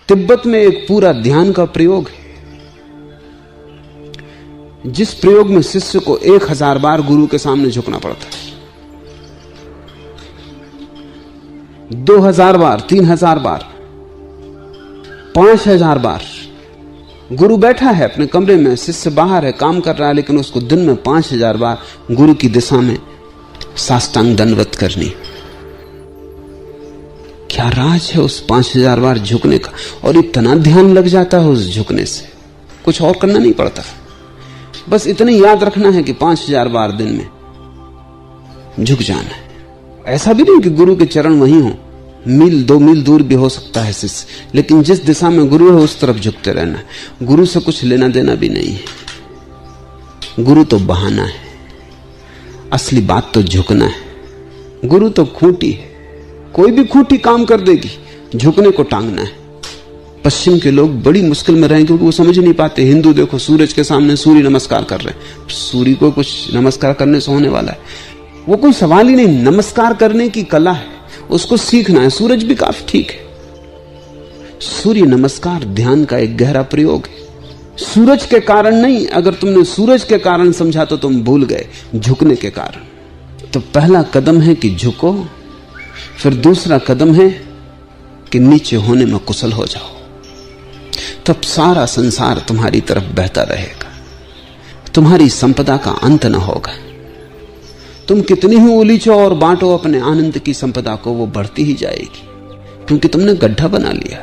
तिब्बत में एक पूरा ध्यान का प्रयोग है, जिस प्रयोग में शिष्य को 1000 बार गुरु के सामने झुकना पड़ता है, 2000 बार, 3000 बार, 5000 बार। गुरु बैठा है अपने कमरे में, शिष्य बाहर है, काम कर रहा है, लेकिन उसको दिन में 5000 बार गुरु की दिशा में साष्टांग दंडवत करनी। क्या राज है उस 5000 बार झुकने का, और इतना ध्यान लग जाता है उस झुकने से, कुछ और करना नहीं पड़ता, बस इतना याद रखना है कि 5000 बार दिन में झुक जाना है। ऐसा भी नहीं कि गुरु के चरण वहीं हो, मील 2 मील दूर भी हो सकता है शिष्य, लेकिन जिस दिशा में गुरु है उस तरफ झुकते रहना है। गुरु से कुछ लेना देना भी नहीं है, गुरु तो बहाना है, असली बात तो झुकना है। गुरु तो खूंटी है, कोई भी खूंटी काम कर देगी, झुकने को टांगना है। पश्चिम के लोग बड़ी मुश्किल में रहे क्योंकि वो समझ नहीं पाते। हिंदू देखो सूरज के सामने सूर्य नमस्कार कर रहे हैं, सूर्य को कुछ नमस्कार करने से होने वाला है, वो कोई सवाल ही नहीं। नमस्कार करने की कला है, उसको सीखना है। सूरज भी काफी ठीक है, सूर्य नमस्कार ध्यान का एक गहरा प्रयोग है। सूरज के कारण नहीं, अगर तुमने सूरज के कारण समझा तो तुम भूल गए झुकने के कारण। तो पहला कदम है कि झुको, फिर दूसरा कदम है कि नीचे होने में कुशल हो जाओ, तब सारा संसार तुम्हारी तरफ बहता रहेगा, तुम्हारी संपदा का अंत न होगा। तुम कितनी ही उलीचो और बांटो अपने आनंद की संपदा को, वो बढ़ती ही जाएगी, क्योंकि तुमने गड्ढा बना लिया,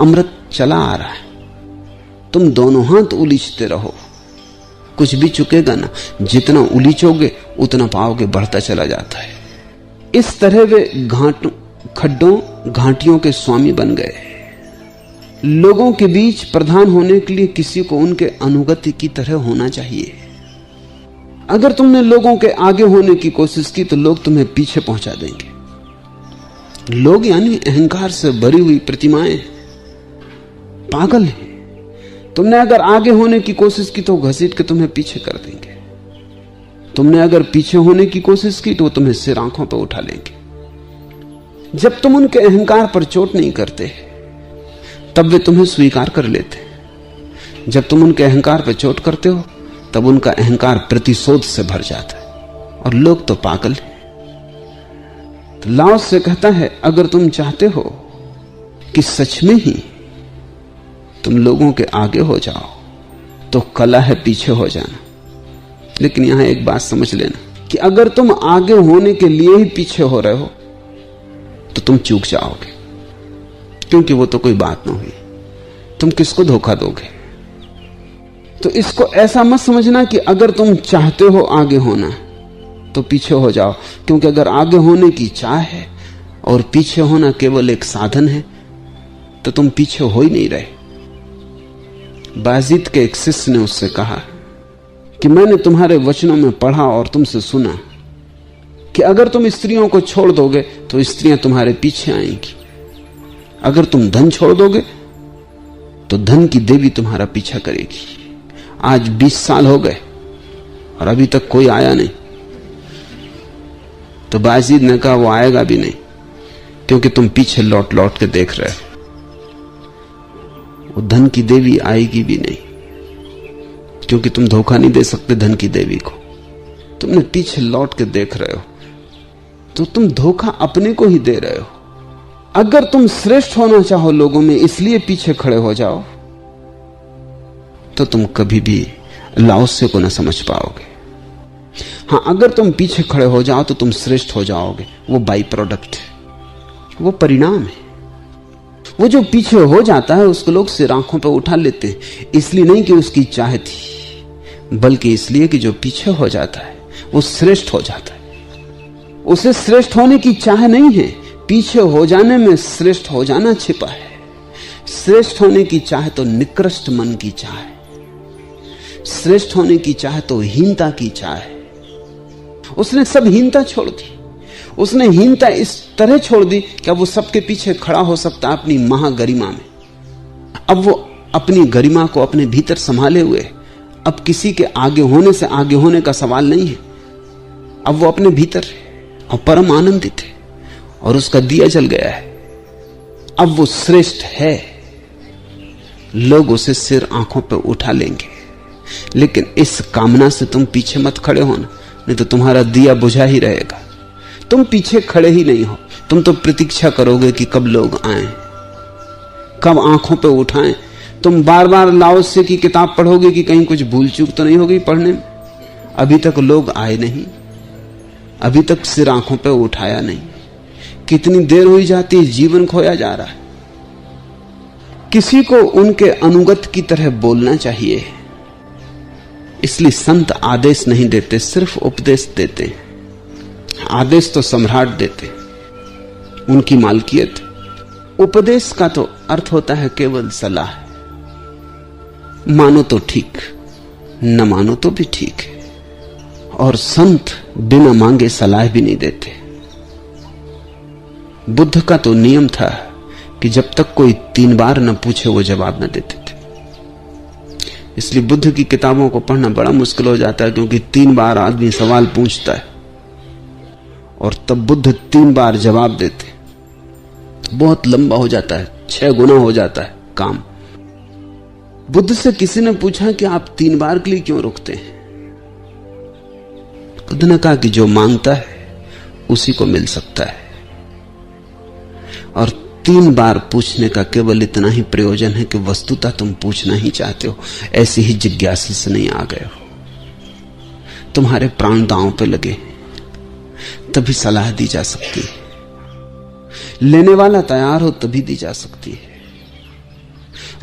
अमृत चला आ रहा है। तुम दोनों हाथ उलीचते रहो, कुछ भी चुकेगा ना, जितना उलीचोगे उतना पाओगे, बढ़ता चला जाता है। इस तरह वे खड्डों घाटियों के स्वामी बन गए। लोगों के बीच प्रधान होने के लिए किसी को उनके अनुगति की तरह होना चाहिए। अगर तुमने लोगों के आगे होने की कोशिश की तो लोग तुम्हें पीछे पहुंचा देंगे। लोग यानी अहंकार से भरी हुई प्रतिमाएं पागल हैं। तुमने अगर आगे होने की कोशिश की तो घसीट के तुम्हें पीछे कर देंगे। तुमने अगर पीछे होने की कोशिश की तो वो तुम्हें सिर आंखों पर उठा लेंगे। जब तुम उनके अहंकार पर चोट नहीं करते तब वे तुम्हें स्वीकार कर लेते। जब तुम उनके अहंकार पर चोट करते हो तब उनका अहंकार प्रतिशोध से भर जाता है। और लोग तो पागल हैं। तो लाओस से कहता है, अगर तुम चाहते हो कि सच में ही तुम लोगों के आगे हो जाओ तो कला है पीछे हो जाना। लेकिन यहां एक बात समझ लेना कि अगर तुम आगे होने के लिए ही पीछे हो रहे हो तो तुम चूक जाओगे, क्योंकि वो तो कोई बात ना हुई। तुम किसको धोखा दोगे? तो इसको ऐसा मत समझना कि अगर तुम चाहते हो आगे होना तो पीछे हो जाओ, क्योंकि अगर आगे होने की चाह है और पीछे होना केवल एक साधन है तो तुम पीछे हो ही नहीं रहे। बाजीद के एक शिष्य ने उससे कहा कि मैंने तुम्हारे वचनों में पढ़ा और तुमसे सुना कि अगर तुम स्त्रियों को छोड़ दोगे तो स्त्रियां तुम्हारे पीछे आएंगी, अगर तुम धन छोड़ दोगे तो धन की देवी तुम्हारा पीछा करेगी। आज 20 साल हो गए और अभी तक कोई आया नहीं। तो बाजीद ने कहा, वो आएगा भी नहीं, क्योंकि तुम पीछे लौट लौट के देख रहे हो। वो धन की देवी आएगी भी नहीं, क्योंकि तुम धोखा नहीं दे सकते धन की देवी को। तुमने पीछे लौट के देख रहे हो तो तुम धोखा अपने को ही दे रहे हो। अगर तुम श्रेष्ठ होना चाहो लोगों में इसलिए पीछे खड़े हो जाओ तो तुम कभी भी लाओसे को न समझ पाओगे। हां, अगर तुम पीछे खड़े हो जाओ तो तुम श्रेष्ठ हो जाओगे। वो बाई प्रोडक्ट है, वो परिणाम है। वो जो पीछे हो जाता है उसको लोग सिर आंखों पर उठा लेते हैं, इसलिए नहीं कि उसकी चाह थी, बल्कि इसलिए कि जो पीछे हो जाता है वो श्रेष्ठ हो जाता है। उसे श्रेष्ठ होने की चाह नहीं है, पीछे हो जाने में श्रेष्ठ हो जाना छिपा है। श्रेष्ठ होने की चाह तो निकृष्ट मन की चाह है, श्रेष्ठ होने की चाह तो हीनता की चाह है। उसने सब हीनता छोड़ दी। उसने हीनता इस तरह छोड़ दी कि अब वो सबके पीछे खड़ा हो सकता अपनी महागरिमा में। अब वो अपनी गरिमा को अपने भीतर संभाले हुए, अब किसी के आगे होने से आगे होने का सवाल नहीं है। अब वो अपने भीतर है और परम आनंदित है और उसका दिया जल गया है। अब वो श्रेष्ठ है। लोग उसे सिर आंखों पर उठा लेंगे, लेकिन इस कामना से तुम पीछे मत खड़े होना, नहीं तो तुम्हारा दिया बुझा ही रहेगा। तुम पीछे खड़े ही नहीं हो, तुम तो प्रतीक्षा करोगे कि कब लोग आएं, कब आंखों पे उठाएं। तुम बार बार लाओसे की किताब पढ़ोगे कि कहीं कुछ भूल चूक तो नहीं हो गई पढ़ने में। अभी तक लोग आए नहीं, अभी तक सिर आंखों पे उठाया नहीं। कितनी देर हुई जाती है, जीवन खोया जा रहा है। किसी को उनके अनुगत की तरह बोलना चाहिए, इसलिए संत आदेश नहीं देते, सिर्फ उपदेश देते। आदेश तो सम्राट देते, उनकी मालकियत। उपदेश का तो अर्थ होता है केवल सलाह। मानो तो ठीक, न मानो तो भी ठीक है। और संत बिना मांगे सलाह भी नहीं देते। बुद्ध का तो नियम था कि जब तक कोई 3 बार न पूछे वो जवाब न देते थे। इसलिए बुद्ध की किताबों को पढ़ना बड़ा मुश्किल हो जाता है, क्योंकि 3 बार आदमी सवाल पूछता है और तब बुद्ध 3 बार जवाब देते। बहुत लंबा हो जाता है, 6 गुना हो जाता है काम। बुद्ध से किसी ने पूछा कि आप 3 बार के लिए क्यों रुकते हैं? बुद्ध ने कहा कि जो मांगता है उसी को मिल सकता है, और 3 बार पूछने का केवल इतना ही प्रयोजन है कि वस्तुतः तुम पूछना ही चाहते हो, ऐसी ही जिज्ञासा से नहीं आ गए हो। तुम्हारे प्राण दांव पे लगे, तभी सलाह दी जा सकती है। लेने वाला तैयार हो तभी दी जा सकती है,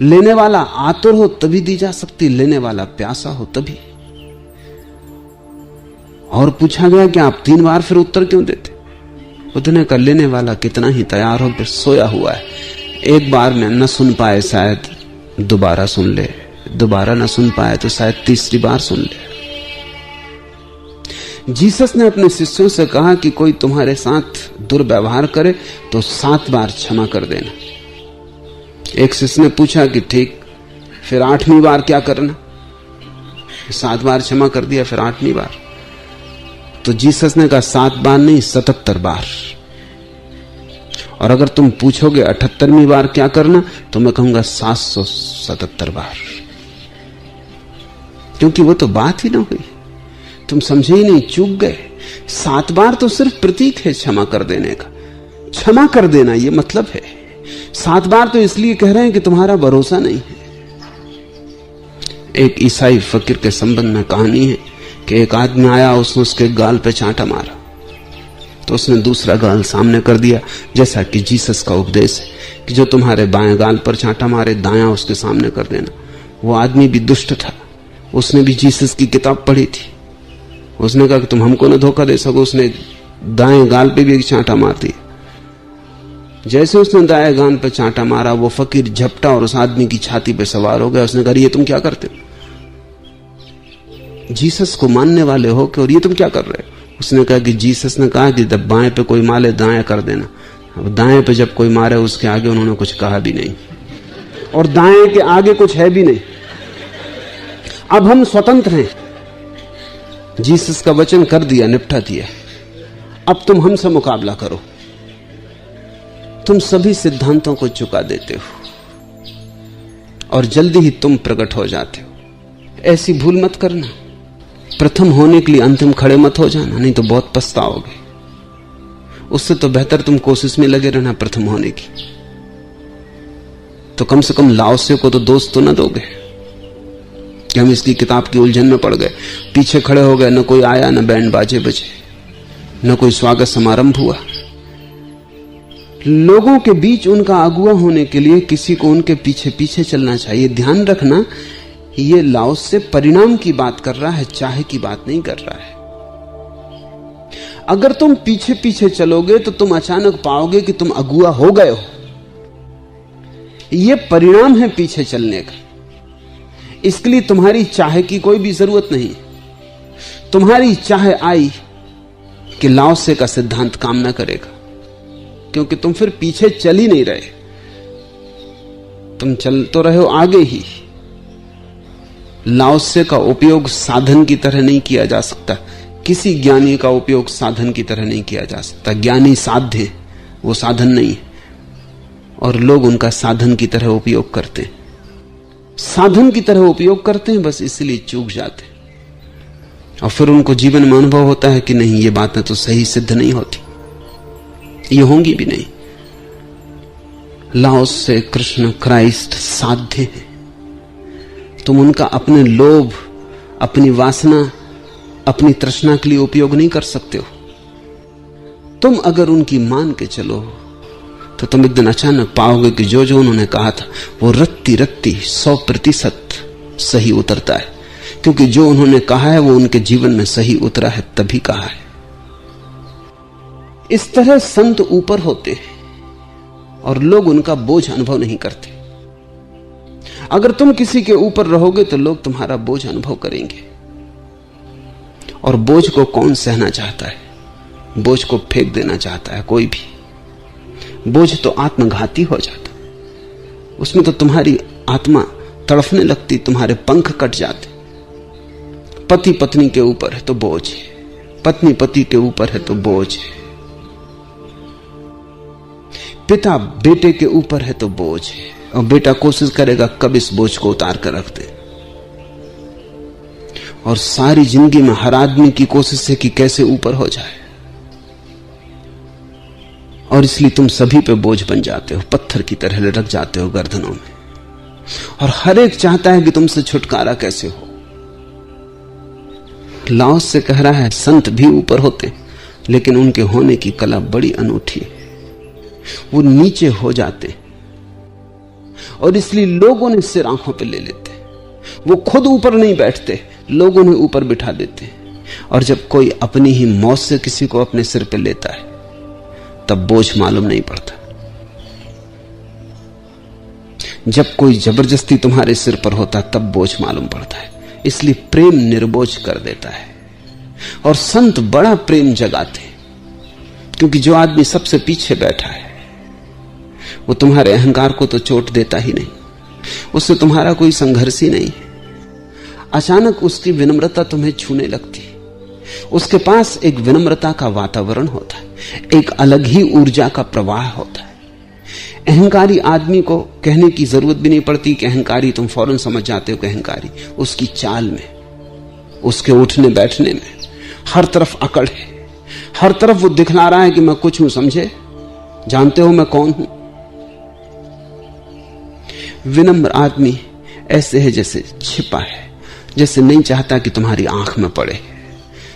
लेने वाला आतुर हो तभी दी जा सकती है, लेने वाला प्यासा हो तभी। और पूछा गया कि आप 3 बार फिर उत्तर क्यों देते? उतने का लेने वाला कितना ही तैयार हो फिर सोया हुआ है। एक बार में न सुन पाए, शायद दोबारा सुन ले, दोबारा न सुन पाए तो शायद तीसरी बार सुन ले। जीसस ने अपने शिष्यों से कहा कि कोई तुम्हारे साथ दुर्व्यवहार करे तो 7 बार क्षमा कर देना। एक शिष्य ने पूछा कि ठीक, फिर 8वीं बार क्या करना? 7 बार क्षमा कर दिया, फिर 8वीं बार। तो जीसस ने कहा 7 बार नहीं, 77 बार। और अगर तुम पूछोगे 78वीं बार क्या करना, तो मैं कहूंगा 777 बार, क्योंकि वो तो बात ही ना हुई। तुम समझे ही नहीं, चूक गए। 7 बार तो सिर्फ प्रतीक है क्षमा कर देने का। क्षमा कर देना ये मतलब है। 7 बार तो इसलिए कह रहे हैं कि तुम्हारा भरोसा नहीं है। एक ईसाई फकीर के संबंध में कहानी है कि एक आदमी आया, उसने उसके गाल पे चांटा मारा, तो उसने दूसरा गाल सामने कर दिया, जैसा कि जीसस का उपदेश है कि जो तुम्हारे बाएं गाल पर चांटा मारे, दायां उसके सामने कर देना। वो आदमी भी दुष्ट था, उसने भी जीसस की किताब पढ़ी थी। उसने कहा कि तुम हमको न धोखा दे सको, उसने दाएं गाल पे भी एक चांटा मार दिया। जैसे उसने दाएं गाल पे चांटा मारा, वो फकीर झपटा और उस आदमी की छाती पे सवार हो गया। उसने कहा, ये तुम क्या करते हो? जीसस को मानने वाले हो कि, और ये तुम क्या कर रहे हो? उसने कहा कि जीसस ने कहा कि जब बाएं पे कोई मारे दाएं कर देना। अब दाएं पे जब कोई मारे, उसके आगे उन्होंने कुछ कहा भी नहीं, और दाएं के आगे कुछ है भी नहीं। अब हम स्वतंत्र हैं, जीसस का वचन कर दिया, निपटा दिया। अब तुम हमसे मुकाबला करो। तुम सभी सिद्धांतों को चुका देते हो और जल्दी ही तुम प्रकट हो जाते हो। ऐसी भूल मत करना। प्रथम होने के लिए अंतिम खड़े मत हो जाना, नहीं तो बहुत पछताओगे। उससे तो बेहतर तुम कोशिश में लगे रहना प्रथम होने की। तो कम से कम लाओसे को तो दोस्त तो ना दोगे कि हम इसकी किताब की उलझन में पड़ गए, पीछे खड़े हो गए, न कोई आया, न बैंड बाजे बजे, न कोई स्वागत समारंभ हुआ। लोगों के बीच उनका अगुआ होने के लिए किसी को उनके पीछे पीछे चलना चाहिए। ध्यान रखना, ये लाओसे परिणाम की बात कर रहा है, चाहे की बात नहीं कर रहा है। अगर तुम पीछे पीछे चलोगे तो तुम अचानक पाओगे कि तुम अगुआ हो गए हो। यह परिणाम है पीछे चलने का। इसके लिए तुम्हारी चाहे की कोई भी जरूरत नहीं। तुम्हारी चाहे आई कि लाओसे का सिद्धांत काम ना करेगा, क्योंकि तुम फिर पीछे चल ही नहीं रहे, तुम चल तो रहे हो आगे ही। लाओसे का उपयोग साधन की तरह नहीं किया जा सकता, किसी ज्ञानी का उपयोग साधन की तरह नहीं किया जा सकता। ज्ञानी साध्य है, वो साधन नहीं है, और लोग उनका साधन की तरह उपयोग करते हैं। साधन की तरह उपयोग करते हैं, बस इसलिए चूक जाते हैं। और फिर उनको जीवन में अनुभव होता है कि नहीं, ये बातें तो सही सिद्ध नहीं होती, ये होंगी भी नहीं। लाओस से कृष्ण क्राइस्ट साध्य है। तुम उनका अपने लोभ, अपनी वासना, अपनी तृष्णा के लिए उपयोग नहीं कर सकते हो। तुम अगर उनकी मान के चलो तो तुम एक दिन अचानक पाओगे कि जो जो उन्होंने कहा था वो रत्ती रत्ती 100% सही उतरता है, क्योंकि जो उन्होंने कहा है वो उनके जीवन में सही उतरा है, तभी कहा है। इस तरह संत ऊपर होते हैं और लोग उनका बोझ अनुभव नहीं करते। अगर तुम किसी के ऊपर रहोगे तो लोग तुम्हारा बोझ अनुभव करेंगे। और बोझ को कौन सहना चाहता है? बोझ को फेंक देना चाहता है कोई भी। बोझ तो आत्मघाती हो जाता, उसमें तो तुम्हारी आत्मा तड़फने लगती, तुम्हारे पंख कट जाते। पति पत्नी के ऊपर है तो बोझ है, पत्नी पति के ऊपर है तो बोझ है, पिता बेटे के ऊपर है तो बोझ है, और बेटा कोशिश करेगा कब इस बोझ को उतार कर रख दे। और सारी जिंदगी में हर आदमी की कोशिश है कि कैसे ऊपर हो जाए, और इसलिए तुम सभी पे बोझ बन जाते हो, पत्थर की तरह लटक जाते हो गर्दनों में। और हर एक चाहता है कि तुमसे छुटकारा कैसे हो। लाओस से कह रहा है संत भी ऊपर होते, लेकिन उनके होने की कला बड़ी अनूठी है। वो नीचे हो जाते और इसलिए लोग उन्हें सिर आंखों पे ले लेते। वो खुद ऊपर नहीं बैठते, लोग उन्हें ऊपर बिठा देते। और जब कोई अपनी ही मौत से किसी को अपने सिर पे लेता है तब बोझ मालूम नहीं पड़ता। जब कोई जबरदस्ती तुम्हारे सिर पर होता तब बोझ मालूम पड़ता है। इसलिए प्रेम निर्बोझ कर देता है। और संत बड़ा प्रेम जगाते, क्योंकि जो आदमी सबसे पीछे बैठा है वो तुम्हारे अहंकार को तो चोट देता ही नहीं, उससे तुम्हारा कोई संघर्ष ही नहीं है। अचानक उसकी विनम्रता तुम्हें छूने लगती, उसके पास एक विनम्रता का वातावरण होता है, एक अलग ही ऊर्जा का प्रवाह होता है। अहंकारी आदमी को कहने की जरूरत भी नहीं पड़ती कि अहंकारी, तुम फौरन समझ जाते हो कि अहंकारी। उसकी चाल में, उसके उठने बैठने में हर तरफ अकड़ है, हर तरफ वो दिखला रहा है कि मैं कुछ हूं, समझे, जानते हो मैं कौन हूं। विनम्र आदमी ऐसे है जैसे छिपा है, जैसे नहीं चाहता कि तुम्हारी आंख में पड़े,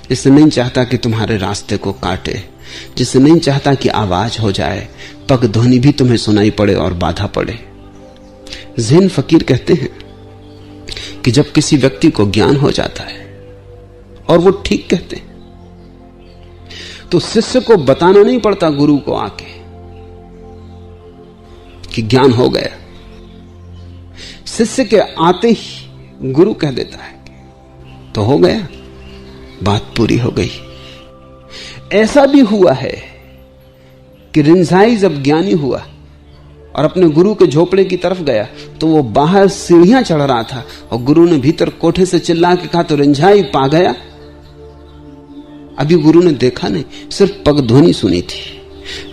जैसे नहीं चाहता कि तुम्हारे रास्ते को काटे, जैसे नहीं चाहता कि आवाज हो जाए, पग ध्वनि भी तुम्हें सुनाई पड़े और बाधा पड़े। ज़ैन फकीर कहते हैं कि जब किसी व्यक्ति को ज्ञान हो जाता है, और वो ठीक कहते हैं, तो शिष्य को बताना नहीं पड़ता गुरु को आके कि ज्ञान हो गया। शिष्य के आते ही गुरु कह देता है तो हो गया, बात पूरी हो गई। ऐसा भी हुआ है कि रिंझाई जब ज्ञानी हुआ और अपने गुरु के झोपड़े की तरफ गया तो वो बाहर सीढ़ियां चढ़ रहा था और गुरु ने भीतर कोठे से चिल्ला के कहा, तो रिंझाई पा गया? अभी गुरु ने देखा नहीं, सिर्फ पग ध्वनि सुनी थी।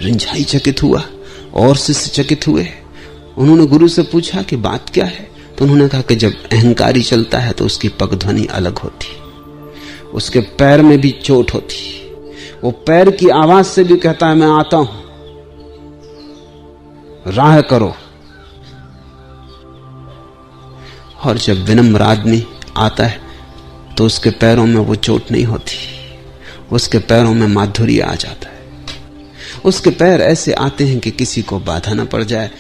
रिंझाई चकित हुआ और शिष्य चकित हुए। उन्होंने गुरु से पूछा कि बात क्या है, तो उन्होंने कहा कि जब अहंकारी चलता है तो उसकी पग ध्वनि अलग होती, उसके पैर में भी चोट होती, वो पैर की आवाज से भी कहता है मैं आता हूं, राह करो। और जब विनम्र आदमी आता है तो उसके पैरों में वो चोट नहीं होती, उसके पैरों में माधुर्य आ जाता है। उसके पैर ऐसे आते हैं कि किसी को बाधा न पड़ जाए,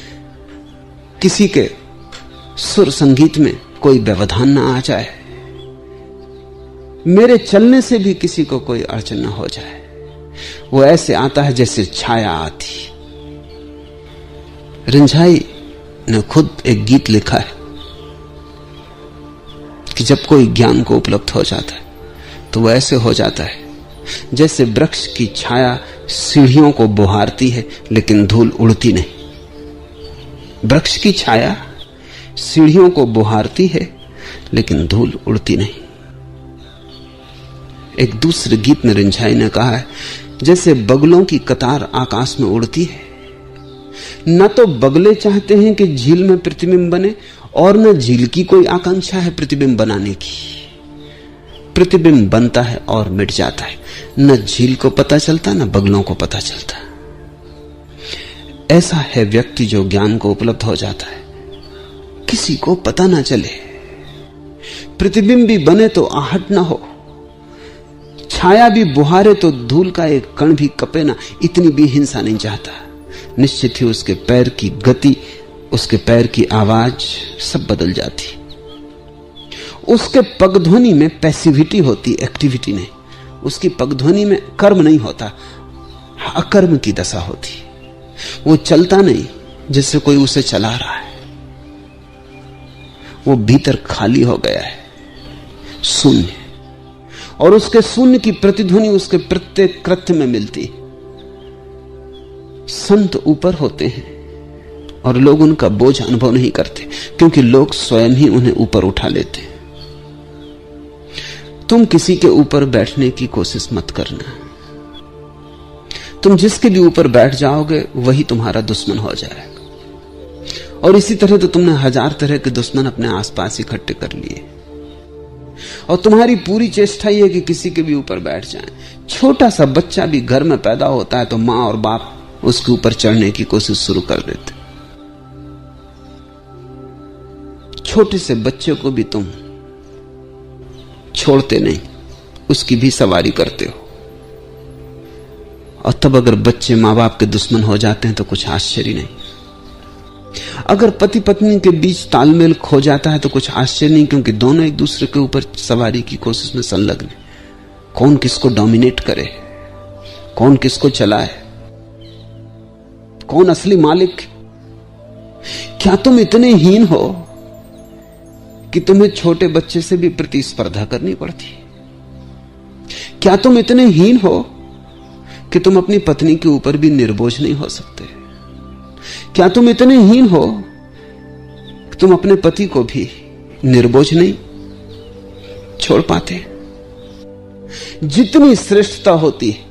किसी के सुर संगीत में कोई व्यवधान न आ जाए, मेरे चलने से भी किसी को कोई अड़चन न हो जाए। वो ऐसे आता है जैसे छाया आती। रिंझाई ने खुद एक गीत लिखा है कि जब कोई ज्ञान को उपलब्ध हो जाता है तो वो ऐसे हो जाता है जैसे वृक्ष की छाया सीढ़ियों को बुहारती है लेकिन धूल उड़ती नहीं। वृक्ष की छाया सीढ़ियों को बुहारती है लेकिन धूल उड़ती नहीं। एक दूसरे गीत में रिंझाई ने कहा है जैसे बगलों की कतार आकाश में उड़ती है न तो बगले चाहते हैं कि झील में प्रतिबिंब बने, और न झील की कोई आकांक्षा है प्रतिबिंब बनाने की। प्रतिबिंब बनता है और मिट जाता है, न झील को पता चलता न बगलों को पता चलता। ऐसा है व्यक्ति जो ज्ञान को उपलब्ध हो जाता है, किसी को पता ना चले। प्रतिबिंब भी बने तो आहट ना हो, छाया भी बुहारे तो धूल का एक कण भी कपे ना, इतनी भी हिंसा नहीं चाहता। निश्चित ही उसके पैर की गति, उसके पैर की आवाज सब बदल जाती। उसके पगध्वनि में पैसिविटी होती, एक्टिविटी नहीं। उसकी पगध्वनि में कर्म नहीं होता, अकर्म की दशा होती। वो चलता नहीं जिससे कोई उसे चला रहा है, वो भीतर खाली हो गया है, शून्य। और उसके शून्य की प्रतिध्वनि उसके प्रत्येक कृत्य में मिलती। संत ऊपर होते हैं और लोग उनका बोझ अनुभव नहीं करते, क्योंकि लोग स्वयं ही उन्हें ऊपर उठा लेते हैं। तुम किसी के ऊपर बैठने की कोशिश मत करना। तुम जिसके भी ऊपर बैठ जाओगे वही तुम्हारा दुश्मन हो जाएगा। और इसी तरह तो तुमने हजार तरह के दुश्मन अपने आसपास इकट्ठे कर लिए, और तुम्हारी पूरी चेष्टा यह है कि किसी के भी ऊपर बैठ जाएं। छोटा सा बच्चा भी घर में पैदा होता है तो मां और बाप उसके ऊपर चढ़ने की कोशिश शुरू कर देते। छोटे से बच्चे को भी तुम छोड़ते नहीं, उसकी भी सवारी करते हो। और तब अगर बच्चे मां बाप के दुश्मन हो जाते हैं तो कुछ आश्चर्य नहीं। अगर पति पत्नी के बीच तालमेल खो जाता है तो कुछ आश्चर्य नहीं, क्योंकि दोनों एक दूसरे के ऊपर सवारी की कोशिश में संलग्न है। कौन किसको डोमिनेट करे, कौन किसको चलाए, कौन असली मालिक। क्या तुम इतने हीन हो कि तुम्हें छोटे बच्चे से भी प्रतिस्पर्धा करनी पड़ती? क्या तुम इतने हीन हो कि तुम अपनी पत्नी के ऊपर भी निर्बोझ नहीं हो सकते? क्या तुम इतने हीन हो कि तुम अपने पति को भी निर्बोझ नहीं छोड़ पाते? जितनी श्रेष्ठता होती है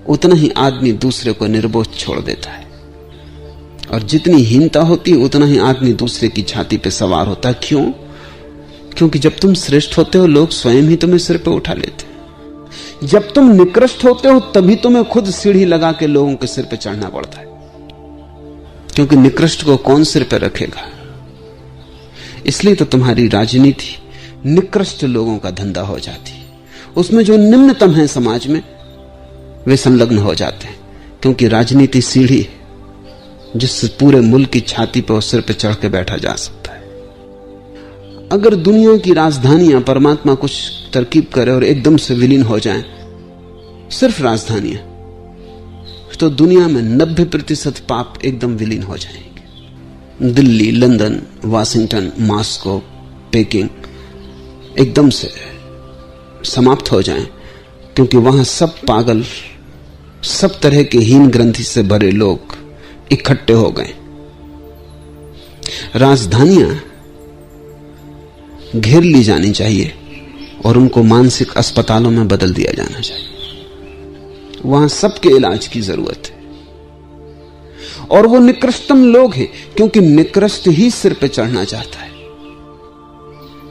उतना ही आदमी दूसरे को निर्बोझ छोड़ देता है, और जितनी हीनता होती है उतना ही आदमी दूसरे की छाती पे सवार होता है। क्यों? क्योंकि जब तुम श्रेष्ठ होते हो लोग स्वयं ही तुम्हें सिर पे उठा लेते हैं। जब तुम निकृष्ट होते हो तभी तुम्हें खुद सीढ़ी लगा के लोगों के सिर पे चढ़ना पड़ता है, क्योंकि निकृष्ट को कौन सिर पे रखेगा। इसलिए तो तुम्हारी राजनीति निकृष्ट लोगों का धंधा हो जाती है। उसमें जो निम्नतम है समाज में वे संलग्न हो जाते हैं, क्योंकि राजनीति सीढ़ी है जिससे पूरे मुल्क की छाती पर और सिर पे चढ़ के बैठा जा सकता है। अगर दुनिया की राजधानियां परमात्मा कुछ तरकीब करे और एकदम से विलीन हो जाएं, सिर्फ राजधानियां, तो दुनिया में 90% पाप एकदम विलीन हो जाएंगे। Delhi, London, Washington, Moscow, packing एकदम से समाप्त हो जाएं, क्योंकि वहां सब पागल, सब तरह के हीन ग्रंथि से भरे लोग इकट्ठे हो गए। राजधानियां घेर ली जानी चाहिए और उनको मानसिक अस्पतालों में बदल दिया जाना चाहिए। वहां सबके इलाज की जरूरत है। और वो निकृष्टतम लोग हैं, क्योंकि निकृष्ट ही सिर पे चढ़ना चाहता है।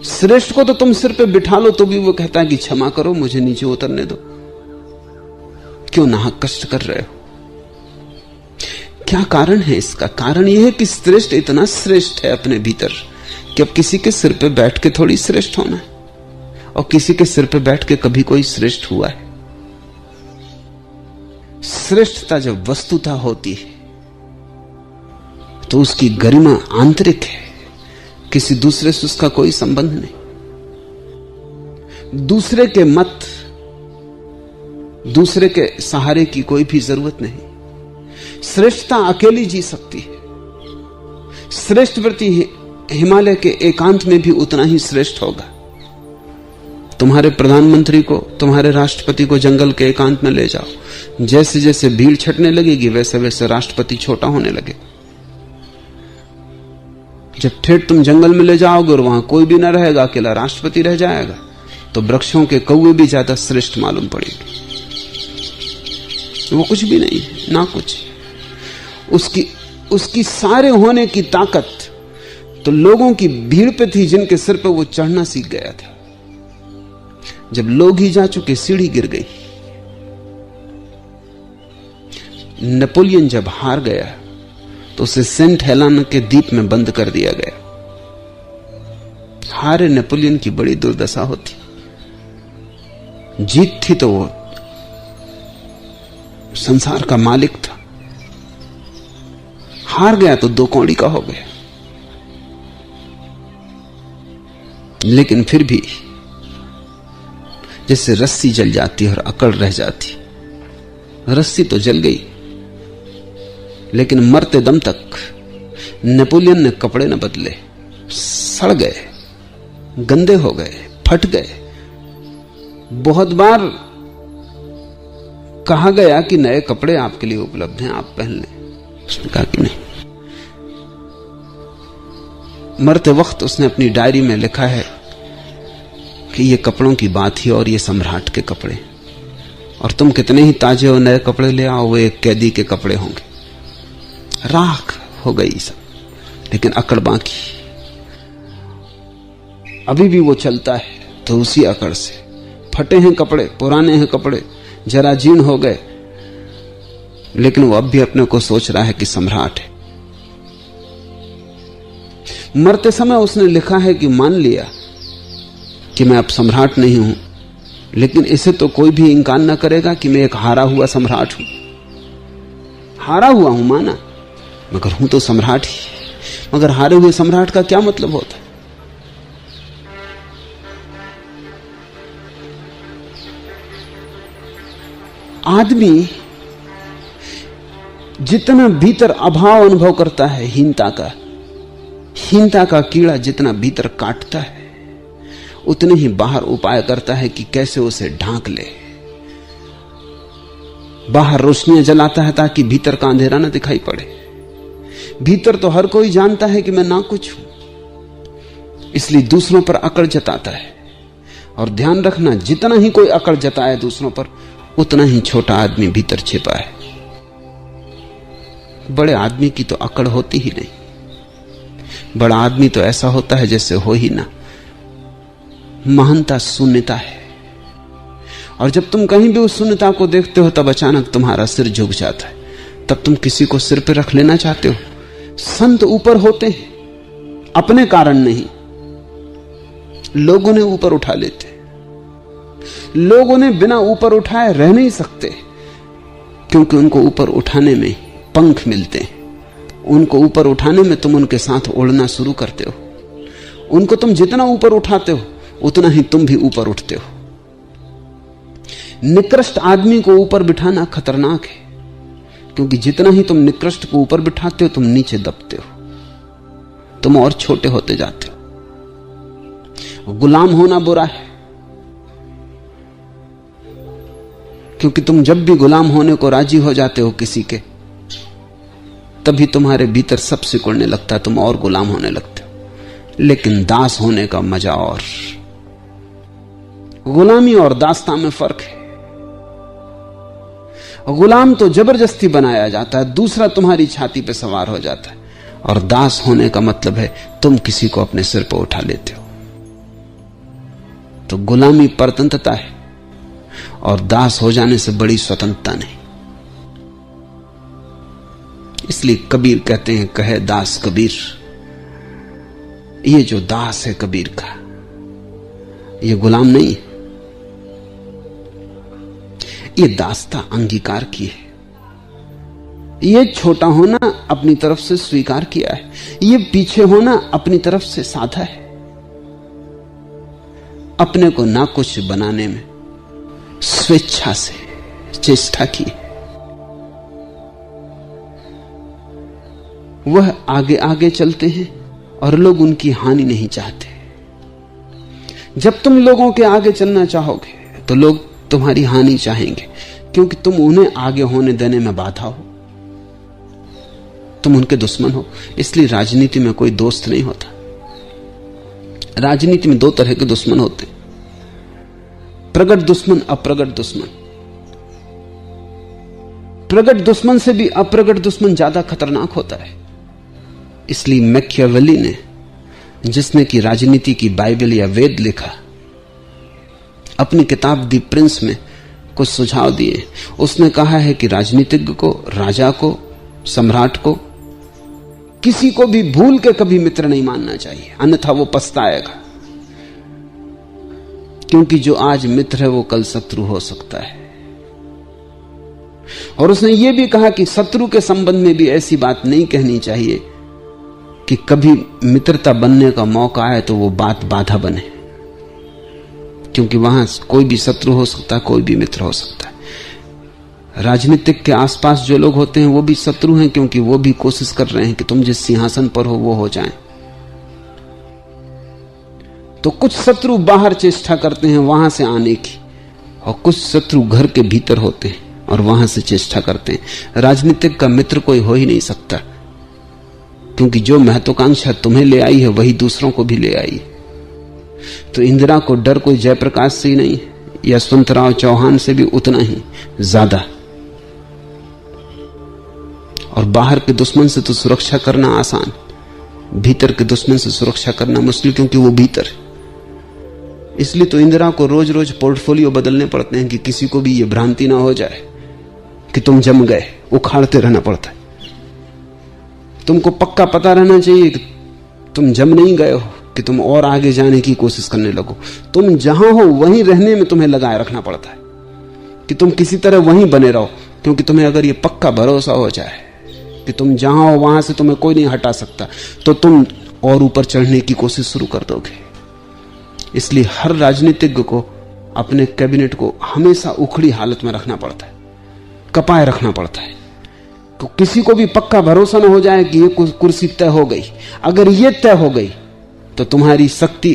श्रेष्ठ को तो तुम सिर पे बिठा लो तो भी वो कहता है कि क्षमा करो, मुझे नीचे उतरने दो, क्यों नाहक कष्ट कर रहे हो। क्या कारण है इसका? कारण यह है कि श्रेष्ठ इतना श्रेष्ठ है अपने भीतर कि अब किसी के सिर पे बैठ के थोड़ी श्रेष्ठ होना है, और किसी के सिर पे बैठ के कभी कोई श्रेष्ठ हुआ है। श्रेष्ठता जब वस्तुता होती है तो उसकी गरिमा आंतरिक है, किसी दूसरे से उसका कोई संबंध नहीं। दूसरे के मत, दूसरे के सहारे की कोई भी जरूरत नहीं। श्रेष्ठता अकेली जी सकती है। श्रेष्ठ व्यक्ति हिमालय के एकांत में भी उतना ही श्रेष्ठ होगा। तुम्हारे प्रधानमंत्री को, तुम्हारे राष्ट्रपति को जंगल के एकांत में ले जाओ, जैसे जैसे भीड़ छटने लगेगी वैसे वैसे राष्ट्रपति छोटा होने लगे। जब ठेठ तुम जंगल में ले जाओगे और वहां कोई भी ना रहेगा, अकेला राष्ट्रपति रह जाएगा, तो वृक्षों के कौवे भी ज्यादा श्रेष्ठ मालूम पड़ेंगे। वो कुछ भी नहीं, ना कुछ। उसकी उसकी सारे होने की ताकत तो लोगों की भीड़ पे थी जिनके सिर पे वो चढ़ना सीख गया था। जब लोग ही जा चुके, सीढ़ी गिर गई। नेपोलियन जब हार गया तो उसे सेंट हेलेना के द्वीप में बंद कर दिया गया। हारे नेपोलियन की बड़ी दुर्दशा होती। जीत थी तो वो संसार का मालिक था, हार गया तो दो कौड़ी का हो गया। लेकिन फिर भी जैसे रस्सी जल जाती और अकड़ रह जाती। रस्सी तो जल गई, लेकिन मरते दम तक नेपोलियन ने कपड़े न बदले, सड़ गए, गंदे हो गए, फट गए। बहुत बार कहा गया कि नए कपड़े आपके लिए उपलब्ध हैं, आप पहन लें। उसने कहा कि नहीं। मरते वक्त उसने अपनी डायरी में लिखा है कि ये कपड़ों की बात ही और ये सम्राट के कपड़े, और तुम कितने ही ताजे और नए कपड़े ले आओ, वो एक कैदी के कपड़े होंगे। राख हो गई सब, लेकिन अकड़ बाकी। अभी भी वो चलता है तो उसी अकड़ से। फटे हैं कपड़े, पुराने हैं कपड़े, जरा जीर्ण हो गए, लेकिन वो अब भी अपने को सोच रहा है कि सम्राट है। मरते समय उसने लिखा है कि मान लिया कि मैं अब सम्राट नहीं हूं, लेकिन इसे तो कोई भी इंकार न करेगा कि मैं एक हारा हुआ सम्राट हूं। हारा हुआ हूं माना, मगर हूं तो सम्राट ही। मगर हारे हुए सम्राट का क्या मतलब होता है? आदमी जितना भीतर अभाव अनुभव करता है हीनता का कीड़ा जितना भीतर काटता है, उतने ही बाहर उपाय करता है कि कैसे उसे ढांक ले। बाहर रोशनियां जलाता है ताकि भीतर का अंधेरा न दिखाई पड़े। भीतर तो हर कोई जानता है कि मैं ना कुछ हूं, इसलिए दूसरों पर अकड़ जताता है। और ध्यान रखना, जितना ही कोई अकड़ जताए दूसरों पर, उतना ही छोटा आदमी भीतर छिपा है। बड़े आदमी की तो अकड़ होती ही नहीं। बड़ा आदमी तो ऐसा होता है जैसे हो ही ना। महानता शून्यता है, और जब तुम कहीं भी उस शून्यता को देखते हो तब अचानक तुम्हारा सिर झुक जाता है। तब तुम किसी को सिर पे रख लेना चाहते हो। संत ऊपर होते हैं अपने कारण नहीं, लोगों ने ऊपर उठा लेते। लोगों ने बिना ऊपर उठाए रह नहीं सकते, क्योंकि उनको ऊपर उठाने में पंख मिलते हैं। उनको ऊपर उठाने में तुम उनके साथ उड़ना शुरू करते हो। उनको तुम जितना ऊपर उठाते हो उतना ही तुम भी ऊपर उठते हो। निकृष्ट आदमी को ऊपर बिठाना खतरनाक है, क्योंकि जितना ही तुम निकृष्ट को ऊपर बिठाते हो तुम नीचे दबते हो, तुम और छोटे होते जाते हो। गुलाम होना बुरा है, क्योंकि तुम जब भी गुलाम होने को राजी हो जाते हो किसी के, तभी तुम्हारे भीतर सब सिकुड़ने लगता है, तुम और गुलाम होने लगते हो। लेकिन दास होने का मजा और। गुलामी और दासता में फर्क है। गुलाम तो जबरदस्ती बनाया जाता है, दूसरा तुम्हारी छाती पे सवार हो जाता है। और दास होने का मतलब है तुम किसी को अपने सिर पर उठा लेते हो। तो गुलामी परतंत्रता है, और दास हो जाने से बड़ी स्वतंत्रता नहीं। इसलिए कबीर कहते हैं, कहे दास कबीर, ये जो दास है कबीर का, ये गुलाम नहीं है, ये दासता अंगीकार की है। ये छोटा होना अपनी तरफ से स्वीकार किया है, ये पीछे होना अपनी तरफ से साधा है। अपने को ना कुछ बनाने में स्वेच्छा से चेष्टा की। वह आगे आगे चलते हैं और लोग उनकी हानि नहीं चाहते। जब तुम लोगों के आगे चलना चाहोगे तो लोग तुम्हारी हानि चाहेंगे, क्योंकि तुम उन्हें आगे होने देने में बाधा हो, तुम उनके दुश्मन हो। इसलिए राजनीति में कोई दोस्त नहीं होता। राजनीति में दो तरह के दुश्मन होते हैं, प्रगट दुश्मन, अप्रगट दुश्मन। प्रकट दुश्मन से भी अप्रकट दुश्मन ज्यादा खतरनाक होता है। इसलिए मैकियावेली ने, जिसने कि राजनीति की बाइबल या वेद लिखा, अपनी किताब दी प्रिंस में कुछ सुझाव दिए। उसने कहा है कि राजनीतिज्ञ को, राजा को, सम्राट को, किसी को भी भूल के कभी मित्र नहीं मानना चाहिए, अन्यथा वो पछताएगा। क्योंकि जो आज मित्र है वो कल शत्रु हो सकता है। और उसने ये भी कहा कि शत्रु के संबंध में भी ऐसी बात नहीं कहनी चाहिए कि कभी मित्रता बनने का मौका आए तो वो बात बाधा बने, क्योंकि वहां कोई भी शत्रु हो सकता है, कोई भी मित्र हो सकता है। राजनीतिक के आसपास जो लोग होते हैं वो भी शत्रु हैं, क्योंकि वो भी कोशिश कर रहे हैं कि तुम जिस सिंहासन पर हो वो हो जाएं। तो कुछ शत्रु बाहर चेष्टा करते हैं वहां से आने की, और कुछ शत्रु घर के भीतर होते हैं और वहां से चेष्टा करते हैं। राजनीतिक का मित्र कोई हो ही नहीं सकता, क्योंकि जो महत्वाकांक्षा तुम्हें ले आई है वही दूसरों को भी ले आई। तो इंदिरा को डर कोई जयप्रकाश से ही नहीं, यशवंतराव चौहान से भी उतना ही ज्यादा। और बाहर के दुश्मन से तो सुरक्षा करना आसान, भीतर के दुश्मन से सुरक्षा करना मुश्किल, क्योंकि वो भीतर। इसलिए तो इंदिरा को रोज रोज पोर्टफोलियो बदलने पड़ते हैं कि किसी को भी ये भ्रांति ना हो जाए कि तुम जम गए। उखाड़ते रहना पड़ता है। तुमको पक्का पता रहना चाहिए कि तुम जम नहीं गए हो, कि तुम और आगे जाने की कोशिश करने लगो। तुम जहां हो वहीं रहने में तुम्हें लगाए रखना पड़ता है कि तुम किसी तरह वहीं बने रहो, क्योंकि तुम्हें अगर ये पक्का भरोसा हो जाए कि तुम जहां हो वहां से तुम्हें कोई नहीं हटा सकता, तो तुम और ऊपर चढ़ने की कोशिश शुरू कर दोगे। इसलिए हर राजनीतिज्ञ को अपने कैबिनेट को हमेशा उखड़ी हालत में रखना पड़ता है, कपाए रखना पड़ता है। तो किसी को भी पक्का भरोसा न हो जाए कि ये कुर्सी तय हो गई। अगर ये तय हो गई तो तुम्हारी शक्ति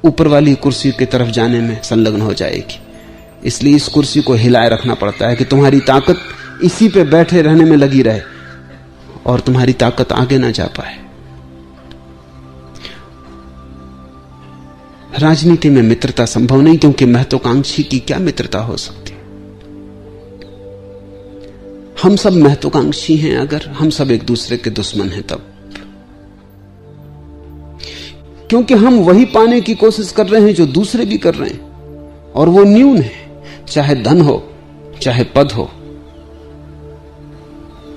ऊपर वाली कुर्सी की तरफ जाने में संलग्न हो जाएगी। इसलिए इस कुर्सी को हिलाए रखना पड़ता है कि तुम्हारी ताकत इसी पे बैठे रहने में लगी रहे और तुम्हारी ताकत आगे ना जा पाए। राजनीति में मित्रता संभव नहीं, क्योंकि महत्वाकांक्षी की क्या मित्रता हो सकती। हम सब महत्वाकांक्षी हैं अगर हम सब एक दूसरे के दुश्मन हैं तब, क्योंकि हम वही पाने की कोशिश कर रहे हैं जो दूसरे भी कर रहे हैं, और वो न्यून है। चाहे धन हो, चाहे पद हो,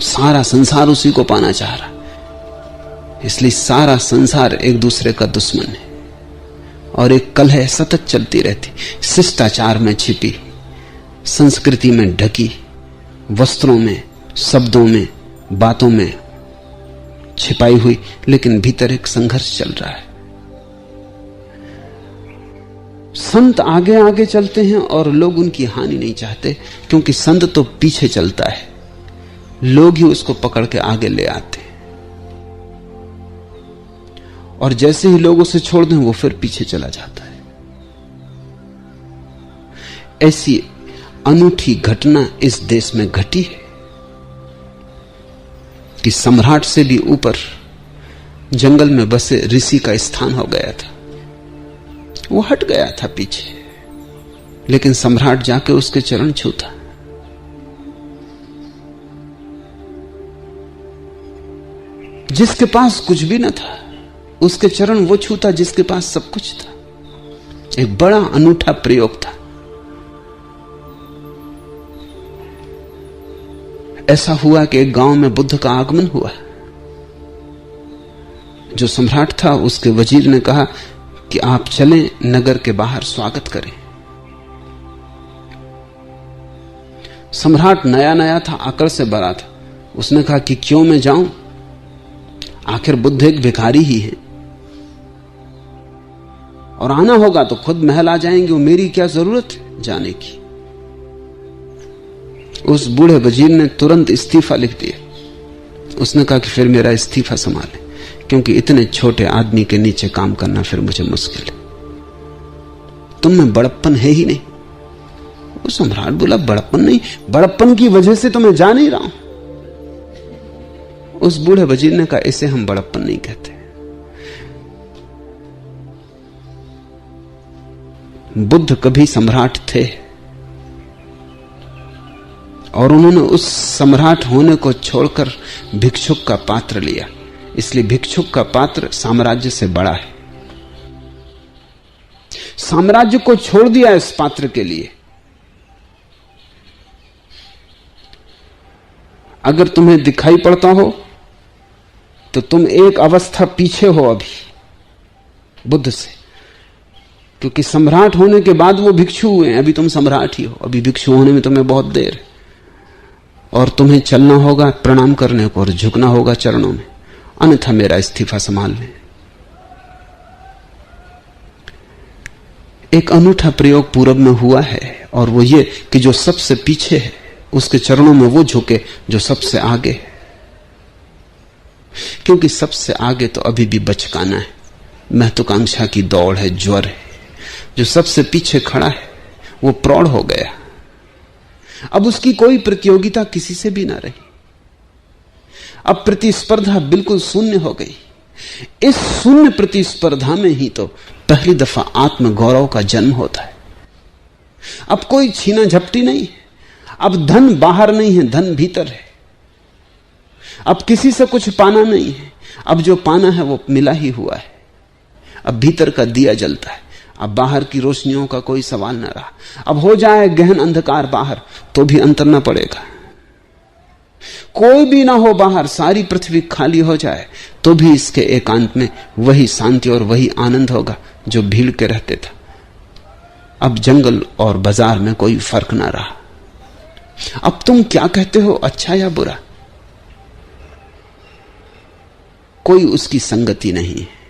सारा संसार उसी को पाना चाह रहा। इसलिए सारा संसार एक दूसरे का दुश्मन है, और एक कलह सतत चलती रहती, शिष्टाचार में छिपी, संस्कृति में ढकी, वस्त्रों में, शब्दों में, बातों में छिपाई हुई, लेकिन भीतर एक संघर्ष चल रहा है। संत आगे आगे चलते हैं और लोग उनकी हानि नहीं चाहते, क्योंकि संत तो पीछे चलता है, लोग ही उसको पकड़ के आगे ले आते हैं। और जैसे ही लोग उसे छोड़ दें वो फिर पीछे चला जाता है। ऐसी अनूठी घटना इस देश में घटी है कि सम्राट से भी ऊपर जंगल में बसे ऋषि का स्थान हो गया था। वो हट गया था पीछे, लेकिन सम्राट जाके उसके चरण छूता। जिसके पास कुछ भी न था उसके चरण वो छूता जिसके पास सब कुछ था। एक बड़ा अनूठा प्रयोग था। ऐसा हुआ कि एक गांव में बुद्ध का आगमन हुआ। जो सम्राट था उसके वजीर ने कहा कि आप चलें, नगर के बाहर स्वागत करें। सम्राट नया नया था, अकड़ से भरा था। उसने कहा कि क्यों मैं जाऊं, आखिर बुद्ध एक भिखारी ही है, और आना होगा तो खुद महल आ जाएंगे, वो मेरी क्या जरूरत है जाने की। उस बूढ़े वजीर ने तुरंत इस्तीफा लिख दिया। उसने कहा कि फिर मेरा इस्तीफा संभाले, क्योंकि इतने छोटे आदमी के नीचे काम करना फिर मुझे मुश्किल है। तुम में बड़प्पन है ही नहीं। वो सम्राट बोला बड़प्पन नहीं, बड़प्पन की वजह से तो मैं जा नहीं रहा हूं। उस बूढ़े वजीर ने कहा इसे हम बड़प्पन नहीं कहते। बुद्ध कभी सम्राट थे और उन्होंने उस सम्राट होने को छोड़कर भिक्षुक का पात्र लिया। इसलिए भिक्षुक का पात्र साम्राज्य से बड़ा है। साम्राज्य को छोड़ दिया इस पात्र के लिए। अगर तुम्हें दिखाई पड़ता हो तो तुम एक अवस्था पीछे हो अभी बुद्ध से, क्योंकि सम्राट होने के बाद वो भिक्षु हुए हैं। अभी तुम सम्राट ही हो। अभी भिक्षु होने में तुम्हें बहुत देर है, और तुम्हें चलना होगा प्रणाम करने को और झुकना होगा चरणों में, अन्यथा मेरा इस्तीफा संभाल लें। एक अनूठा प्रयोग पूरब में हुआ है, और वो ये कि जो सबसे पीछे है उसके चरणों में वो झुके जो सबसे आगे है, क्योंकि सबसे आगे तो अभी भी बचकाना है, महत्वाकांक्षा की दौड़ है, ज्वर है। जो सबसे पीछे खड़ा है वो प्रौढ़ हो गया। अब उसकी कोई प्रतियोगिता किसी से भी ना रही। अब प्रतिस्पर्धा बिल्कुल शून्य हो गई। इस शून्य प्रतिस्पर्धा में ही तो पहली दफा आत्मगौरव का जन्म होता है। अब कोई छीना झपटी नहीं है। अब धन बाहर नहीं है, धन भीतर है। अब किसी से कुछ पाना नहीं है, अब जो पाना है वो मिला ही हुआ है। अब भीतर का दिया जलता है, अब बाहर की रोशनियों का कोई सवाल ना रहा। अब हो जाए गहन अंधकार बाहर तो भी अंतर ना पड़ेगा। कोई भी ना हो बाहर, सारी पृथ्वी खाली हो जाए तो भी इसके एकांत में वही शांति और वही आनंद होगा जो भीड़ के रहते था। अब जंगल और बाजार में कोई फर्क ना रहा। अब तुम क्या कहते हो, अच्छा या बुरा, कोई उसकी संगति नहीं है।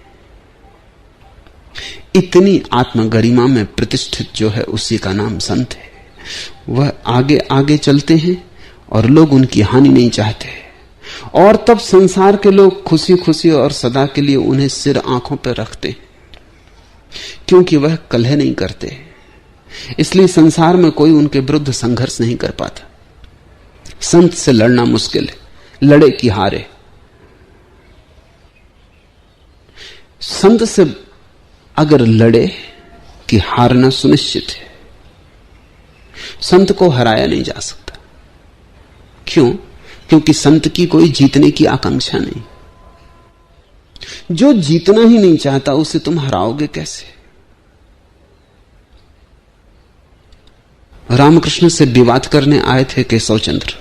इतनी आत्मगरिमा में प्रतिष्ठित जो है उसी का नाम संत है। वह आगे आगे चलते हैं और लोग उनकी हानि नहीं चाहते, और तब संसार के लोग खुशी खुशी और सदा के लिए उन्हें सिर आंखों पर रखते हैं, क्योंकि वह कलह नहीं करते। इसलिए संसार में कोई उनके विरुद्ध संघर्ष नहीं कर पाता। संत से लड़ना मुश्किल है, लड़े कि हारे। संत से अगर लड़े कि हारना सुनिश्चित है। संत को हराया नहीं जा सकता। क्यों? क्योंकि संत की कोई जीतने की आकांक्षा नहीं। जो जीतना ही नहीं चाहता उसे तुम हराओगे कैसे? रामकृष्ण से विवाद करने आए थे केशव चंद्र,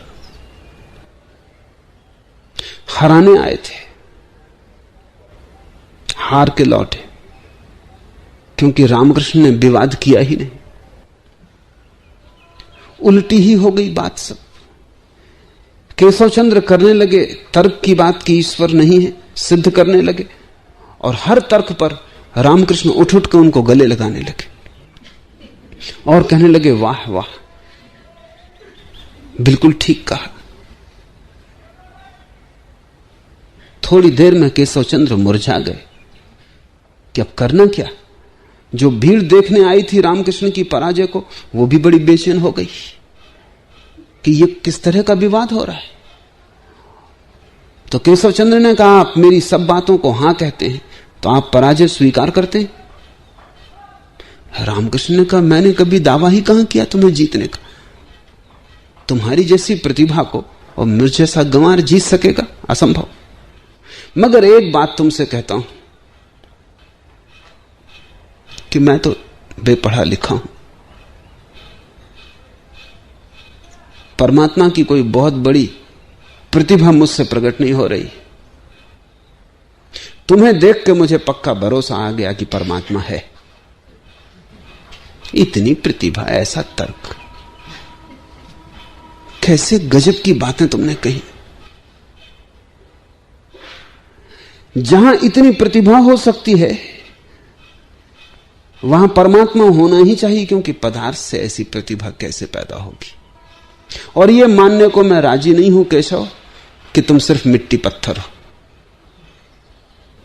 हराने आए थे, हार के लौटे, क्योंकि रामकृष्ण ने विवाद किया ही नहीं। उल्टी ही हो गई बात सब। केशव चंद्र करने लगे तर्क की बात कि ईश्वर नहीं है, सिद्ध करने लगे, और हर तर्क पर रामकृष्ण उठ उठ कर उनको गले लगाने लगे और कहने लगे वाह वाह, बिल्कुल ठीक कहा। थोड़ी देर में केशव चंद्र मुरझा गए कि अब करना क्या। जो भीड़ देखने आई थी रामकृष्ण की पराजय को, वो भी बड़ी बेचैन हो गई कि ये किस तरह का विवाद हो रहा है। तो केशव चंद्र ने कहा, आप मेरी सब बातों को हां कहते हैं तो आप पराजय स्वीकार करते हैं? रामकृष्ण ने कहा, मैंने कभी दावा ही कहां किया तुम्हें जीतने का। तुम्हारी जैसी प्रतिभा को और मुझ जैसा गंवार जीत सकेगा? असंभव। मगर एक बात तुमसे कहता हूं कि मैं तो बेपढ़ा लिखा हूं। परमात्मा की कोई बहुत बड़ी प्रतिभा मुझसे प्रकट नहीं हो रही। तुम्हें देख के मुझे पक्का भरोसा आ गया कि परमात्मा है। इतनी प्रतिभा, ऐसा तर्क, कैसे गजब की बातें तुमने कही। जहां इतनी प्रतिभा हो सकती है वहां परमात्मा होना ही चाहिए, क्योंकि पदार्थ से ऐसी प्रतिभा कैसे पैदा होगी। और यह मानने को मैं राजी नहीं हूं केशव कि तुम सिर्फ मिट्टी पत्थर हो।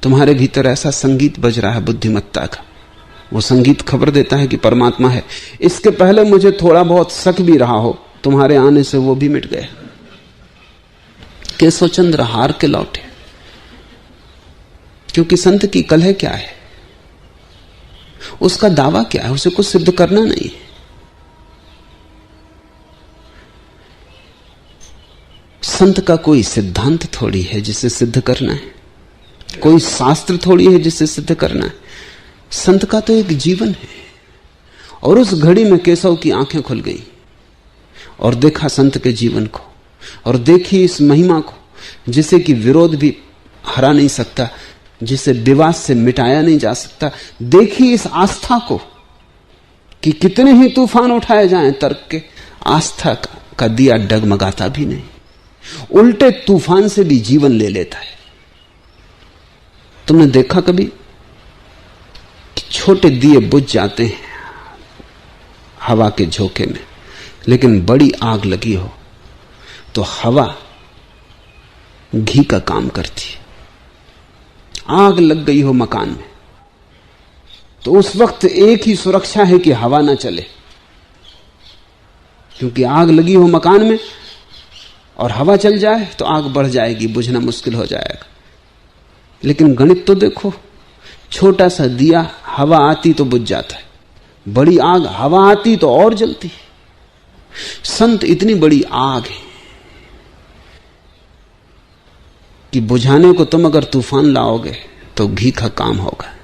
तुम्हारे भीतर ऐसा संगीत बज रहा है बुद्धिमत्ता का, वो संगीत खबर देता है कि परमात्मा है। इसके पहले मुझे थोड़ा बहुत शक भी रहा हो, तुम्हारे आने से वो भी मिट गया। केशव चंद्र हार के लौटे, क्योंकि संत की कलह क्या है, उसका दावा क्या है, उसे कुछ सिद्ध करना नहीं है। संत का कोई सिद्धांत थोड़ी है जिसे सिद्ध करना है, कोई शास्त्र थोड़ी है जिसे सिद्ध करना है। संत का तो एक जीवन है। और उस घड़ी में केशव की आंखें खुल गई और देखा संत के जीवन को, और देखी इस महिमा को जिसे कि विरोध भी हरा नहीं सकता, जिसे विवाद से मिटाया नहीं जा सकता। देखी इस आस्था को कि कितने ही तूफान उठाए जाएं तर्क के, आस्था का दिया डगमगाता भी नहीं, उल्टे तूफान से भी जीवन ले लेता है। तुमने देखा कभी कि छोटे दिए बुझ जाते हैं हवा के झोंके में, लेकिन बड़ी आग लगी हो तो हवा घी का काम करती है। आग लग गई हो मकान में तो उस वक्त एक ही सुरक्षा है कि हवा ना चले, क्योंकि आग लगी हो मकान में और हवा चल जाए तो आग बढ़ जाएगी, बुझना मुश्किल हो जाएगा। लेकिन गणित तो देखो, छोटा सा दिया हवा आती तो बुझ जाता है, बड़ी आग हवा आती तो और जलती। संत इतनी बड़ी आग है कि बुझाने को तुम अगर तूफान लाओगे तो घी का काम होगा।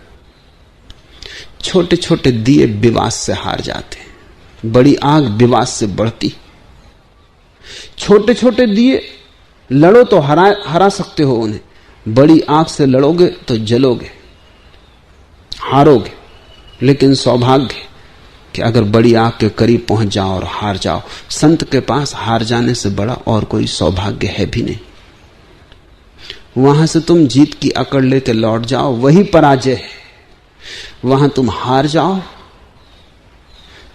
छोटे छोटे दिए विवाद से हार जाते हैं, बड़ी आग विवाद से बढ़ती। छोटे छोटे दिए लड़ो तो हरा सकते हो उन्हें, बड़ी आग से लड़ोगे तो जलोगे, हारोगे। लेकिन सौभाग्य कि अगर बड़ी आग के करीब पहुंच जाओ और हार जाओ, संत के पास हार जाने से बड़ा और कोई सौभाग्य है भी नहीं। वहां से तुम जीत की अकड़ लेके लौट जाओ, वही पराजय है। वहां तुम हार जाओ,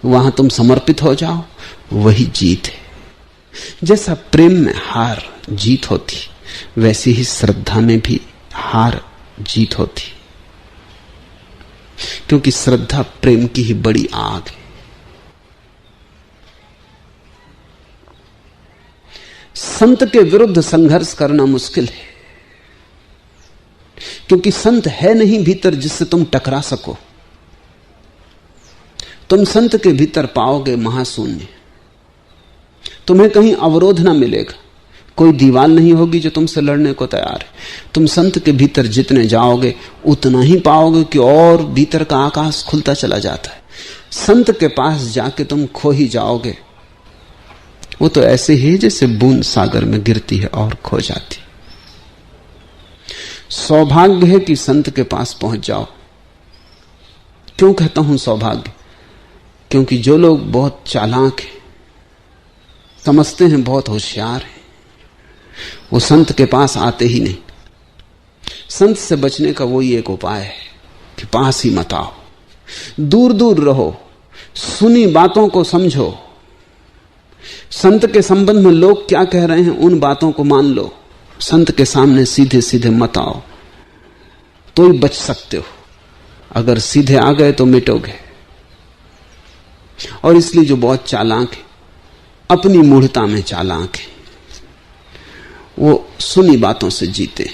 वहां तुम समर्पित हो जाओ, वही जीत है। जैसा प्रेम में हार जीत होती, वैसी ही श्रद्धा में भी हार जीत होती, क्योंकि श्रद्धा प्रेम की ही बड़ी आग है। संत के विरुद्ध संघर्ष करना मुश्किल है, क्योंकि संत है नहीं भीतर जिससे तुम टकरा सको। तुम संत के भीतर पाओगे महाशून्य, तुम्हें कहीं अवरोध ना मिलेगा, कोई दीवार नहीं होगी जो तुमसे लड़ने को तैयार है। तुम संत के भीतर जितने जाओगे उतना ही पाओगे कि और भीतर का आकाश खुलता चला जाता है। संत के पास जाके तुम खो ही जाओगे। वो तो ऐसे ही जैसे बूंद सागर में गिरती है और खो जाती। सौभाग्य है कि संत के पास पहुंच जाओ। क्यों कहता हूं सौभाग्य? क्योंकि जो लोग बहुत चालाक हैं, समझते हैं बहुत होशियार हैं, वो संत के पास आते ही नहीं। संत से बचने का वही एक उपाय है कि पास ही मत आओ, दूर दूर रहो, सुनी बातों को समझो। संत के संबंध में लोग क्या कह रहे हैं उन बातों को मान लो। संत के सामने सीधे सीधे मत आओ, तो ही बच सकते हो। अगर सीधे आ गए तो मिटोगे। और इसलिए जो बहुत चालाक है, अपनी मूढ़ता में चालाक है, वो सुनी बातों से जीते।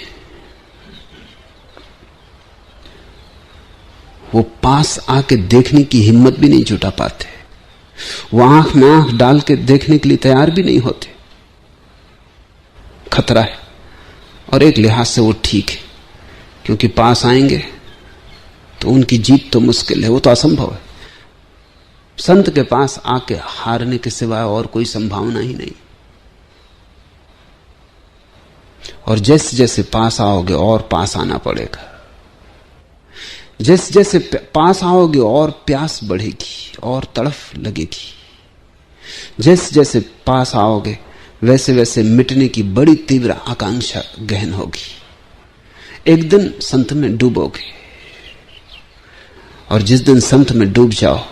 वो पास आके देखने की हिम्मत भी नहीं जुटा पाते, वो आंख में आंख डाल के देखने के लिए तैयार भी नहीं होते। खतरा है। और एक लिहाज से वो ठीक है, क्योंकि पास आएंगे तो उनकी जीत तो मुश्किल है, वो तो असंभव है। संत के पास आके हारने के सिवाय और कोई संभावना ही नहीं। और जैसे जैसे पास आओगे और पास आना पड़ेगा, जैसे जैसे पास आओगे और प्यास बढ़ेगी और तड़फ लगेगी। जैसे जैसे पास आओगे वैसे वैसे मिटने की बड़ी तीव्र आकांक्षा गहन होगी। एक दिन संत में डूबोगे, और जिस दिन संत में डूब जाओ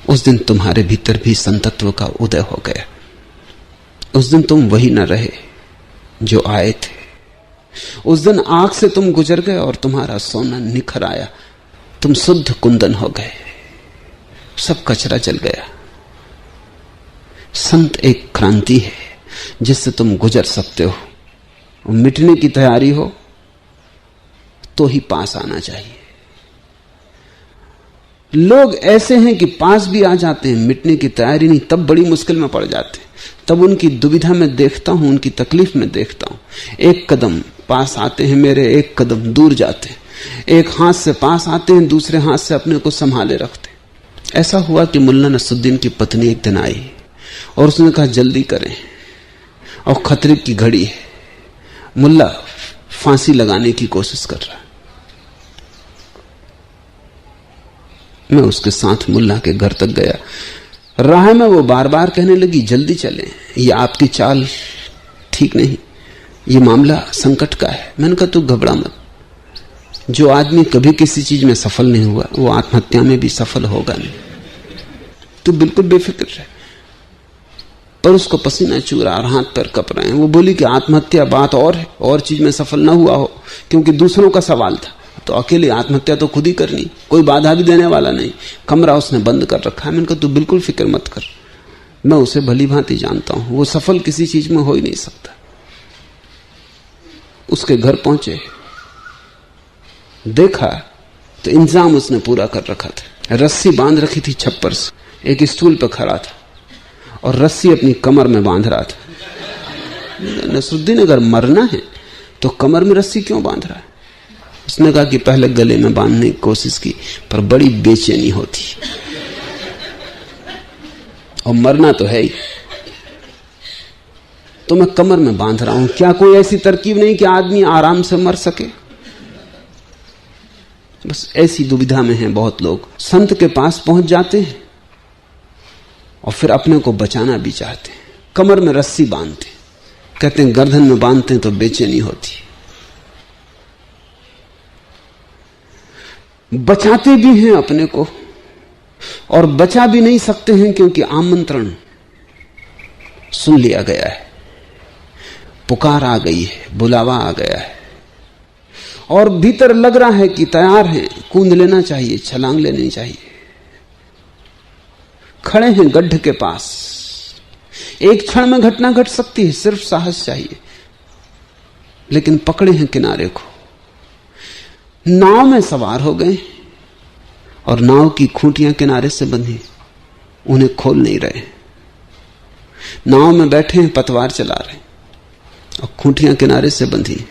उस दिन तुम्हारे भीतर भी संतत्व का उदय हो गया। उस दिन तुम वही न रहे जो आए थे। उस दिन आंख से तुम गुजर गए और तुम्हारा सोना निखर आया। तुम शुद्ध कुंदन हो गए, सब कचरा जल गया। संत एक क्रांति है जिससे तुम गुजर सकते हो। मिटने की तैयारी हो तो ही पास आना चाहिए। लोग ऐसे हैं कि पास भी आ जाते हैं, मिटने की तैयारी नहीं, तब बड़ी मुश्किल में पड़ जाते हैं। तब उनकी दुविधा में देखता हूं, उनकी तकलीफ में देखता हूं। एक कदम पास आते हैं मेरे, एक कदम दूर जाते हैं। एक हाथ से पास आते हैं, दूसरे हाथ से अपने को संभाले रखते। ऐसा हुआ कि मुल्ला नसरुद्दीन की पत्नी एक दिन आई और उसने कहा जल्दी करें, और खतरे की घड़ी है, मुल्ला फांसी लगाने की कोशिश कर रहा है। मैं उसके साथ मुल्ला के घर तक गया। राह में वो बार बार कहने लगी जल्दी चलें, ये आपकी चाल ठीक नहीं, ये मामला संकट का है। मैंने कहा तू घबरा मत, जो आदमी कभी किसी चीज में सफल नहीं हुआ वो आत्महत्या में भी सफल होगा नहीं, तू बिल्कुल बेफिक्र रहे। पर उसको पसीना चू रहा और हाथ पैर कप रहे हैं। वो बोली कि आत्महत्या बात और है, और चीज में सफल ना हुआ हो, क्योंकि दूसरों का सवाल था, तो अकेले आत्महत्या तो खुद ही करनी, कोई बाधा भी देने वाला नहीं। कमरा उसने बंद कर रखा है। मैंने कहा तू बिल्कुल फिक्र मत कर, मैं उसे भली भांति जानता हूं, वो सफल किसी चीज में हो ही नहीं सकता। उसके घर पहुंचे, देखा तो इंतजाम उसने पूरा कर रखा था। रस्सी बांध रखी थी छप्पर से, एक स्टूल पर खड़ा था और रस्सी अपनी कमर में बांध रहा था। नसरुद्दीन अगर मरना है तो कमर में रस्सी क्यों बांध रहा है? उसने कहा कि पहले गले में बांधने की कोशिश की पर बड़ी बेचैनी होती, और मरना तो है ही, तो मैं कमर में बांध रहा हूं। क्या कोई ऐसी तरकीब नहीं कि आदमी आराम से मर सके? बस ऐसी दुविधा में हैं बहुत लोग। संत के पास पहुंच जाते हैं और फिर अपने को बचाना भी चाहते हैं, कमर में रस्सी बांधते, कहते हैं गर्दन में बांधते हैं तो बेचैनी होती। बचाते भी हैं अपने को और बचा भी नहीं सकते हैं, क्योंकि आमंत्रण सुन लिया गया है, पुकार आ गई है, बुलावा आ गया है, और भीतर लग रहा है कि तैयार हैं, कूद लेना चाहिए, छलांग लेनी चाहिए। खड़े हैं गड्ढे के पास, एक क्षण में घटना घट सकती है, सिर्फ साहस चाहिए, लेकिन पकड़े हैं किनारे को। नाव में सवार हो गए और नाव की खूंटियां किनारे से बंधी, उन्हें खोल नहीं रहे। नाव में बैठे हैं, पतवार चला रहे और खूंटियां किनारे से बंधी,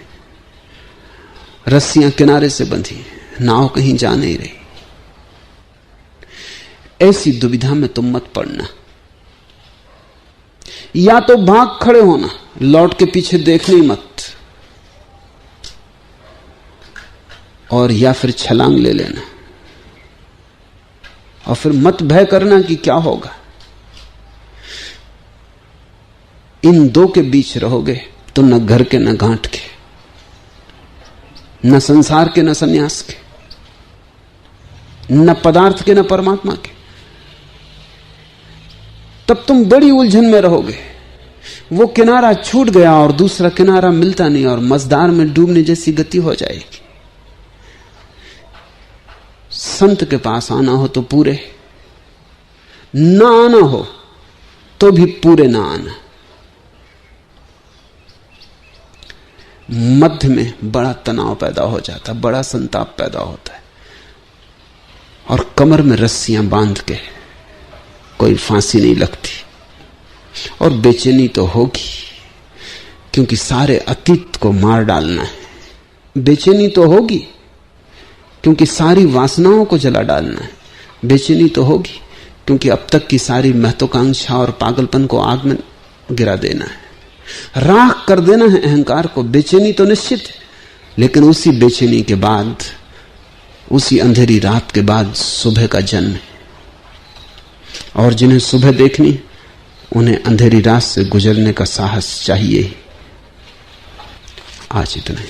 रस्सियां किनारे से बंधी, नाव कहीं जा नहीं रही। ऐसी दुविधा में तुम मत पड़ना, या तो भाग खड़े होना, लौट के पीछे देखना ही मत, और या फिर छलांग ले लेना, और फिर मत भय करना कि क्या होगा। इन दो के बीच रहोगे तो न घर के न गांठ के, न संसार के न सन्यास के, न पदार्थ के न परमात्मा के, तब तुम बड़ी उलझन में रहोगे। वो किनारा छूट गया और दूसरा किनारा मिलता नहीं, और मझधार में डूबने जैसी गति हो जाएगी। संत के पास आना हो तो पूरे, ना आना हो तो भी पूरे ना आना। मध्य में बड़ा तनाव पैदा हो जाता, बड़ा संताप पैदा होता है, और कमर में रस्सियां बांध के कोई फांसी नहीं लगती। और बेचैनी तो होगी, क्योंकि सारे अतीत को मार डालना है। बेचैनी तो होगी, क्योंकि सारी वासनाओं को जला डालना है। बेचैनी तो होगी, क्योंकि अब तक की सारी महत्वाकांक्षा और पागलपन को आग में गिरा देना है, राख कर देना है अहंकार को। बेचैनी तो निश्चित है, लेकिन उसी बेचैनी के बाद, उसी अंधेरी रात के बाद सुबह का जन्म है। और जिन्हें सुबह देखनी, उन्हें अंधेरी रात से गुजरने का साहस चाहिए ही। आज इतना ही।